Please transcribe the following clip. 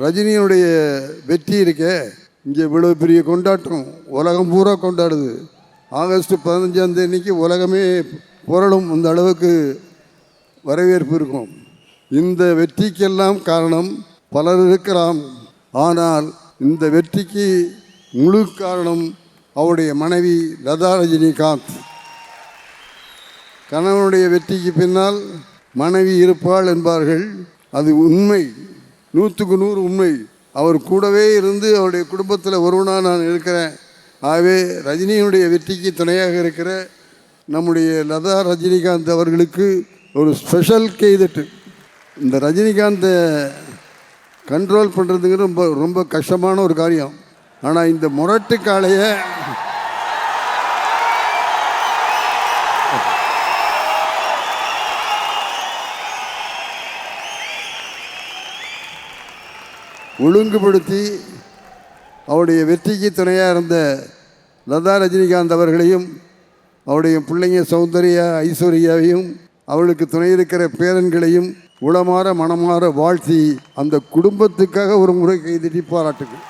ரஜினியுடைய வெற்றி இருக்க இங்கே இவ்வளோ பெரிய கொண்டாட்டம் உலகம் பூரா கொண்டாடுது. ஆகஸ்ட் 15ஆம் தேதிக்கு உலகமே புரளும் அந்த அளவுக்கு வரவேற்பு இருக்கும். இந்த வெற்றிக்கெல்லாம் காரணம் பலர் இருக்கலாம். ஆனால் இந்த வெற்றிக்கு முழு காரணம் அவருடைய மனைவி லதா ரஜினிகாந்த். கணவனுடைய வெற்றிக்கு பின்னால் மனைவி இருப்பாள் என்பார்கள். அது உண்மை, 100க்கு 100 உண்மை. அவர் கூடவே இருந்து அவருடைய குடும்பத்தில் ஒருவனாக நான் இருக்கிறேன். ஆகவே ரஜினியினுடைய வெற்றிக்கு துணையாக இருக்கிற நம்முடைய லதா ரஜினிகாந்த் அவர்களுக்கு ஒரு ஸ்பெஷல் கைதட்டு. இந்த ரஜினிகாந்தை கண்ட்ரோல் பண்ணுறதுங்கிறது ரொம்ப ரொம்ப கஷ்டமான ஒரு காரியம். ஆனால் இந்த முரட்டு காளையை ஒழுங்குபடுத்தி அவருடைய வெற்றிக்கு துணையாக இருந்த லதா ரஜினிகாந்த் அவர்களையும் அவருடைய பிள்ளைங்க சௌந்தர்யா ஐஸ்வர்யாவையும் அவளுக்கு துணை இருக்கிற பேரன்களையும் உளமாற மனமாற வாழ்த்தி அந்த குடும்பத்துக்காக ஒரு முறை கைதட்டி பாராட்டுகள்.